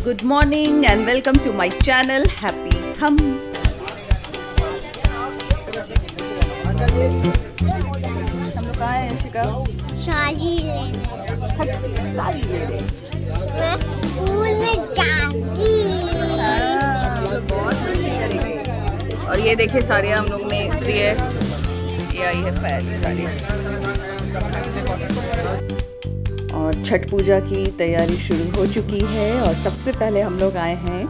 Good morning and welcome to my channel Happy Hum. हम लोग कहाँ हैं यशिका? साड़ी लेने। साड़ी ले रहे हैं। मैं स्कूल में जाऊंगी। बहुत मस्ती करेंगे। और ये देखिए साड़ियाँ हम लोग ने ली है। ये आई है पहली साड़ी। और छठ पूजा की तैयारी शुरू हो चुकी है और सबसे पहले हम लोग आए हैं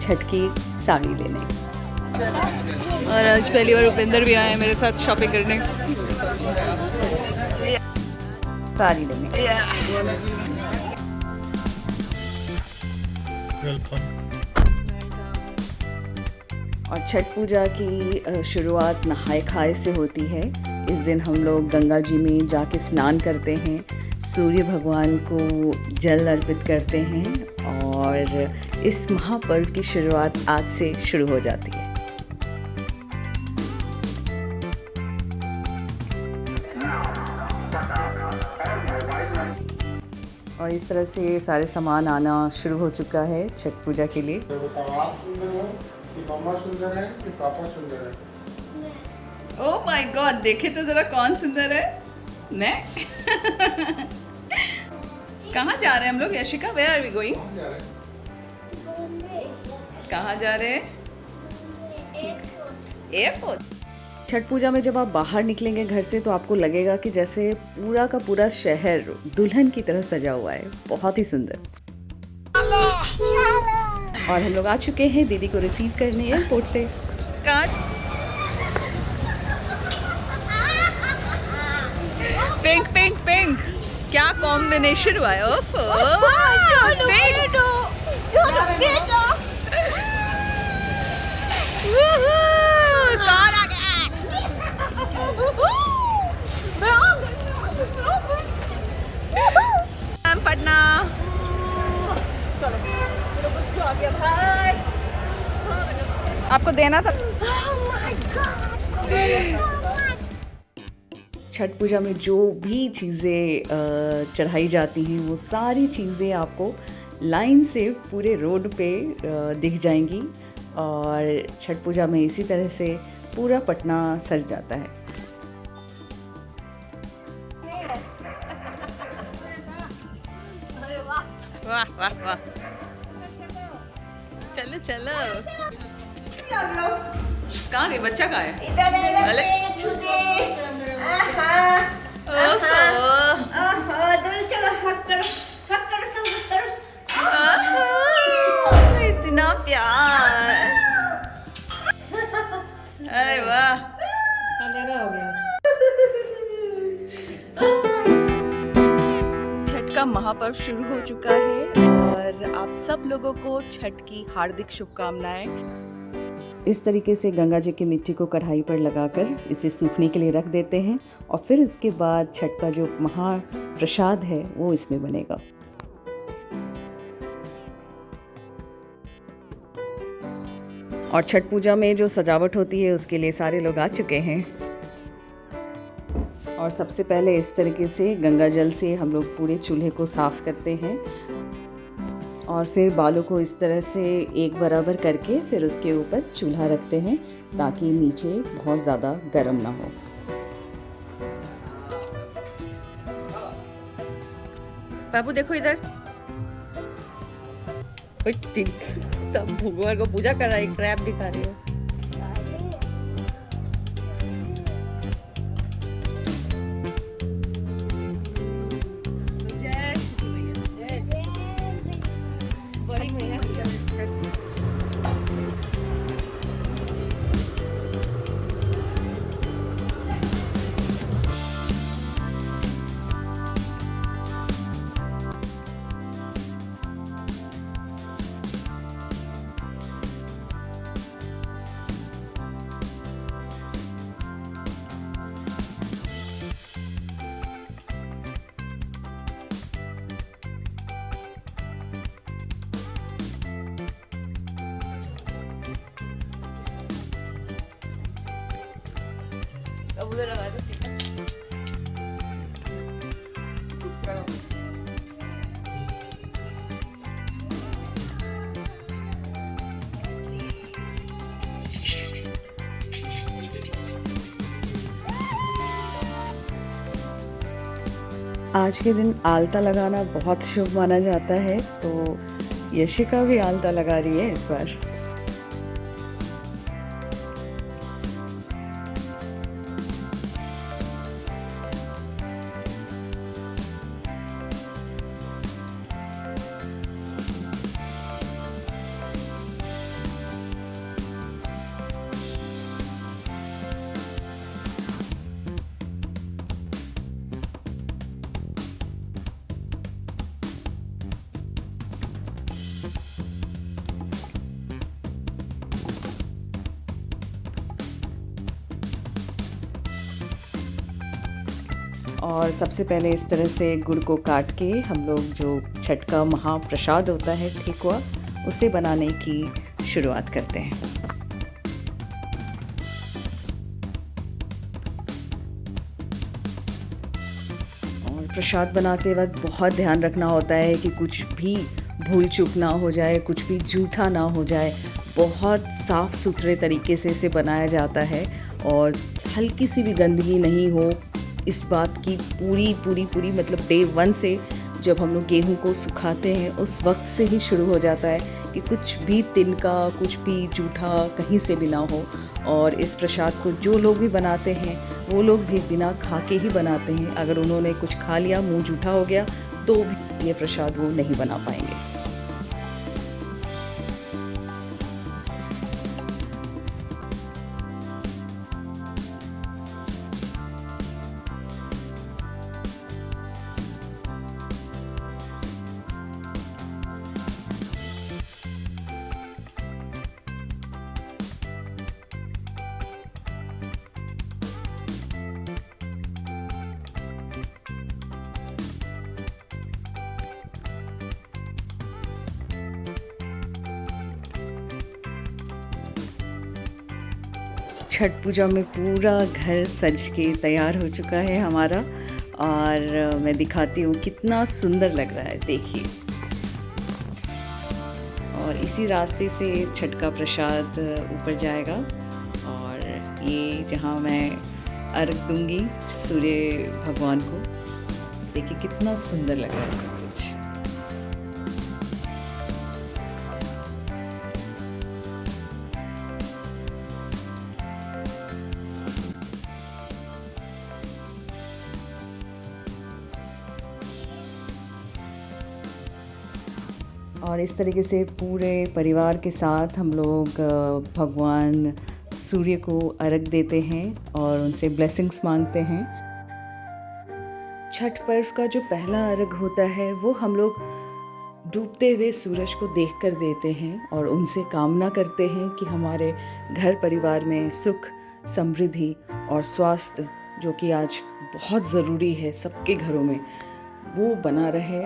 छठ की साड़ी लेने। और आज पहली बार उपेंद्र भी आए हैं मेरे साथ शॉपिंग करने, साड़ी लेने। और छठ पूजा की शुरुआत नहाए खाए से होती है। इस दिन हम लोग गंगा जी में जाके स्नान करते हैं, सूर्य भगवान को जल अर्पित करते हैं और इस महापर्व की शुरुआत आज से शुरू हो जाती है। और इस तरह से सारे सामान आना शुरू हो चुका है छठ पूजा के लिए। मम्मा सुंदर है कि पापा सुंदर है? ओह माय गॉड, देखे तो जरा कौन सुंदर है। मैं कहाँ जा रहे हैं हम लोग Yashika? Where are we going? कहाँ जा रहे हैं? एयरपोर्ट। छठ पूजा में जब आप बाहर निकलेंगे घर से तो आपको लगेगा कि जैसे पूरा का पूरा शहर दुल्हन की तरह सजा हुआ है, बहुत ही सुंदर। और हम लोग आ चुके हैं दीदी को रिसीव करने एयरपोर्ट से। पिंक पिंक पिंक, क्या कॉम्बिनेशन हुआ है। पटना आपको देना था। छठ पूजा में जो भी चीज़ें चढ़ाई जाती हैं वो सारी चीज़ें आपको लाइन से पूरे रोड पे दिख जाएंगी। और छठ पूजा में इसी तरह से पूरा पटना सज जाता है। वाह वाह वाह, चलो चलो। कहाँ गई? बच्चा कहाँ है? इतना प्यार, अरे वाह। छठ का महापर्व शुरू हो चुका है और आप सब लोगों को छठ की हार्दिक शुभकामनाएं। इस तरीके से गंगा जी की मिट्टी को कढ़ाई पर लगाकर इसे सूखने के लिए रख देते हैं और फिर उसके बाद छठ का जो महाप्रसाद है वो इसमें बनेगा। और छठ पूजा में जो सजावट होती है उसके लिए सारे लोग आ चुके हैं। और सबसे पहले इस तरीके से गंगा जल से हम लोग पूरे चूल्हे को साफ करते हैं और फिर बालों को इस तरह से एक बराबर करके फिर उसके ऊपर चूल्हा रखते हैं ताकि नीचे बहुत ज़्यादा गर्म ना हो। बाबू देखो इधर, सब भगवान को पूजा कर रहा है, क्रैप दिखा रही है। अब उधर लगा दो। आज के दिन आलता लगाना बहुत शुभ माना जाता है, तो यशिका भी आलता लगा रही है इस बार। और सबसे पहले इस तरह से गुड़ को काट के हम लोग जो छठ का महाप्रसाद होता है ठेकुआ, उसे बनाने की शुरुआत करते हैं। और प्रसाद बनाते वक्त बहुत ध्यान रखना होता है कि कुछ भी भूल चूक ना हो जाए, कुछ भी जूठा ना हो जाए। बहुत साफ़ सुथरे तरीके से इसे बनाया जाता है और हल्की सी भी गंदगी नहीं हो, इस बात की पूरी मतलब डे 1 से जब हम लोग गेहूं को सुखाते हैं उस वक्त से ही शुरू हो जाता है कि कुछ भी तिनका, कुछ भी जूठा कहीं से भी ना हो। और इस प्रसाद को जो लोग भी बनाते हैं वो लोग भी बिना खा के ही बनाते हैं। अगर उन्होंने कुछ खा लिया, मुंह जूठा हो गया, तो भी ये प्रसाद वो नहीं बना पाएंगे। छठ पूजा में पूरा घर सज के तैयार हो चुका है हमारा, और मैं दिखाती हूँ कितना सुंदर लग रहा है, देखिए। और इसी रास्ते से छठ का प्रसाद ऊपर जाएगा, और ये जहाँ मैं अर्घ दूंगी सूर्य भगवान को, देखिए कितना सुंदर लग रहा है सब कुछ। और इस तरीके से पूरे परिवार के साथ हम लोग भगवान सूर्य को अर्घ देते हैं और उनसे ब्लेसिंग्स मांगते हैं। छठ पर्व का जो पहला अर्घ होता है वो हम लोग डूबते हुए सूरज को देखकर देते हैं और उनसे कामना करते हैं कि हमारे घर परिवार में सुख, समृद्धि और स्वास्थ्य, जो कि आज बहुत ज़रूरी है सबके घरों में, वो बना रहे।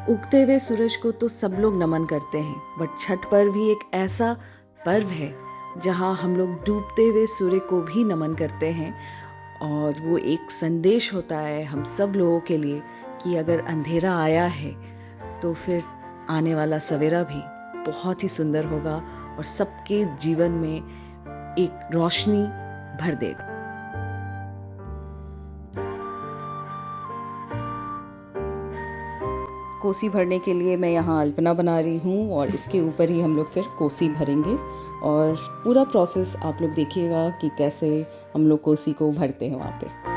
उगते हुए सूरज को तो सब लोग नमन करते हैं, बट छठ पर्व भी एक ऐसा पर्व है जहां हम लोग डूबते हुए सूर्य को भी नमन करते हैं। और वो एक संदेश होता है हम सब लोगों के लिए कि अगर अंधेरा आया है तो फिर आने वाला सवेरा भी बहुत ही सुंदर होगा और सबके जीवन में एक रोशनी भर देगा। कोसी भरने के लिए मैं यहाँ अल्पना बना रही हूँ और इसके ऊपर ही हम लोग फिर कोसी भरेंगे, और पूरा प्रोसेस आप लोग देखिएगा कि कैसे हम लोग कोसी को भरते हैं वहाँ पे।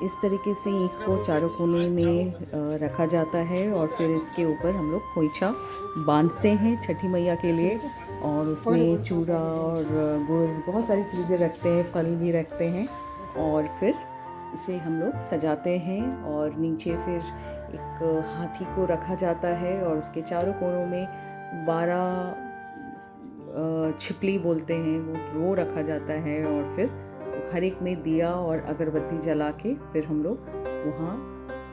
इस तरीके से ईख को चारों कोने में रखा जाता है और फिर इसके ऊपर हम लोग खोइछा बांधते हैं छठी मैया के लिए, और उसमें चूड़ा और गुड़, बहुत सारी चीज़ें रखते हैं, फल भी रखते हैं, और फिर इसे हम लोग सजाते हैं। और नीचे फिर एक हाथी को रखा जाता है और उसके चारों कोनों में 12 छिपली बोलते हैं वो रखा जाता है, और फिर हर एक में दिया और अगरबत्ती जला के फिर हम लोग वहाँ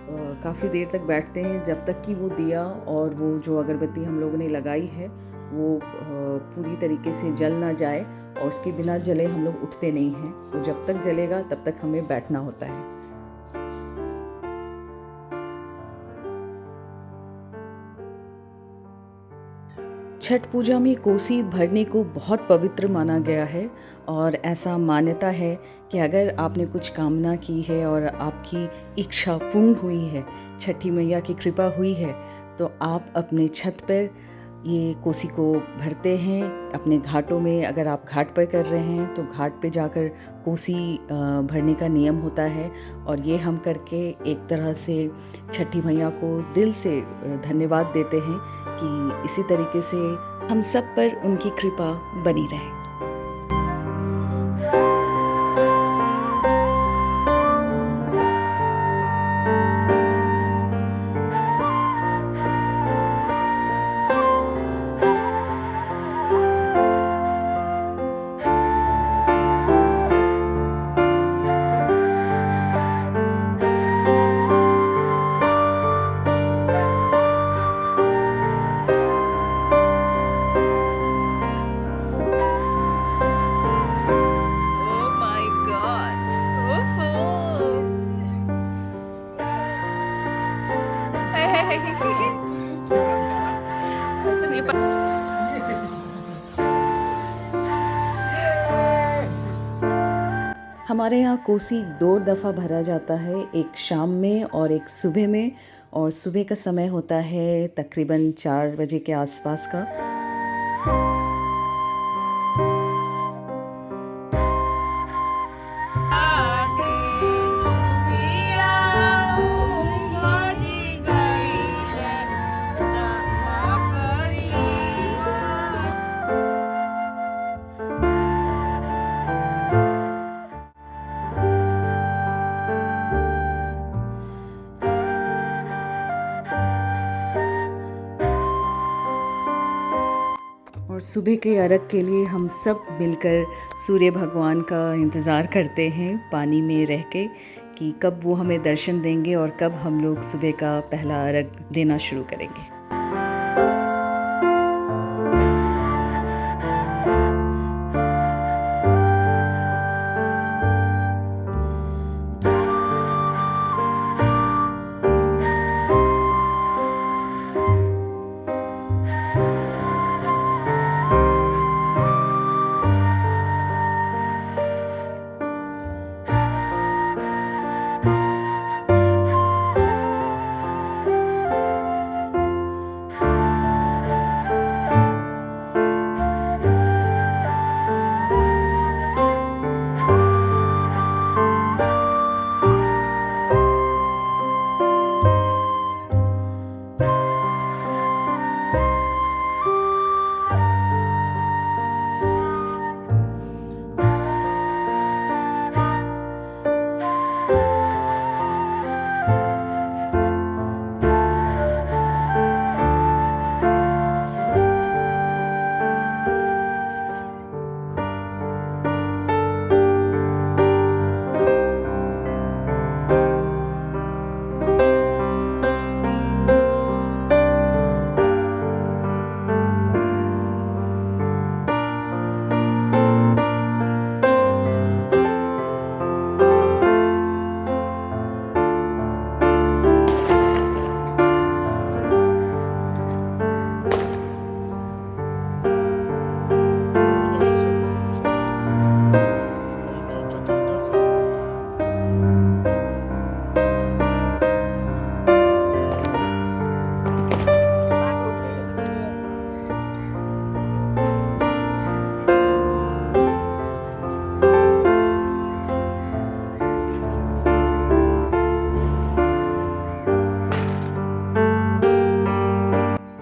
काफ़ी देर तक बैठते हैं जब तक कि वो दिया और वो जो अगरबत्ती हम लोगों ने लगाई है वो पूरी तरीके से जल ना जाए, और उसके बिना जले हम लोग उठते नहीं हैं। वो जब तक जलेगा तब तक हमें बैठना होता है। छठ पूजा में कोसी भरने को बहुत पवित्र माना गया है, और ऐसा मान्यता है कि अगर आपने कुछ कामना की है और आपकी इच्छा पूर्ण हुई है, छठी मैया की कृपा हुई है, तो आप अपने छत पर ये कोसी को भरते हैं। अपने घाटों में अगर आप घाट पर कर रहे हैं तो घाट पे जाकर कोसी भरने का नियम होता है, और ये हम करके एक तरह से छठी मैया को दिल से धन्यवाद देते हैं कि इसी तरीके से हम सब पर उनकी कृपा बनी रहे। हमारे यहाँ कोसी 2 दफ़ा भरा जाता है, एक शाम में और एक सुबह में, और सुबह का समय होता है तकरीबन 4 बजे के आसपास का। और सुबह के अर्घ के लिए हम सब मिलकर सूर्य भगवान का इंतज़ार करते हैं पानी में रह के, कि कब वो हमें दर्शन देंगे और कब हम लोग सुबह का पहला अर्घ देना शुरू करेंगे।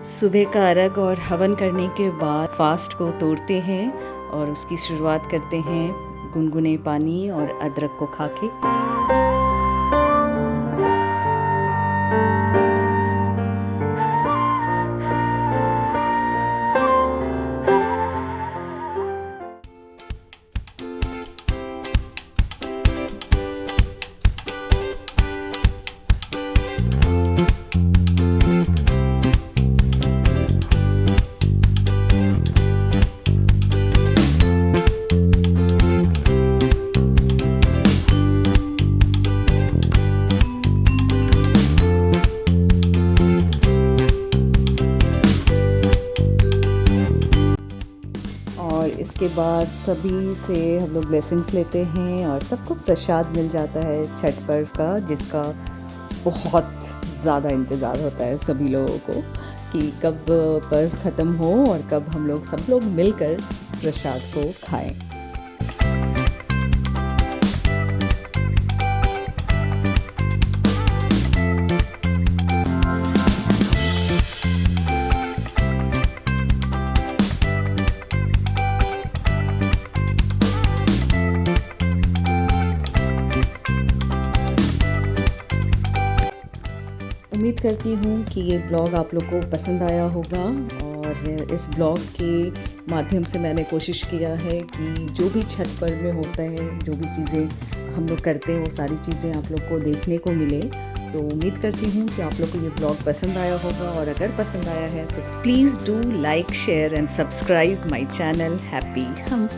सुबह का अर्घ और हवन करने के बाद फास्ट को तोड़ते हैं और उसकी शुरुआत करते हैं गुनगुने पानी और अदरक को खा के। उसके बाद सभी से हम लोग ब्लेसिंग्स लेते हैं और सबको प्रसाद मिल जाता है छठ पर्व का, जिसका बहुत ज़्यादा इंतज़ार होता है सभी लोगों को कि कब पर्व ख़त्म हो और कब हम लोग सब लोग मिलकर प्रसाद को खाएं। उम्मीद करती हूँ कि ये ब्लॉग आप लोग को पसंद आया होगा और इस ब्लॉग के माध्यम से मैंने कोशिश किया है कि जो भी छठ पर्व में होता है, जो भी चीज़ें हम लोग करते हैं, वो सारी चीज़ें आप लोग को देखने को मिले। तो उम्मीद करती हूँ कि आप लोग को ये ब्लॉग पसंद आया होगा और अगर पसंद आया है तो please do like, share and subscribe my channel happy हम।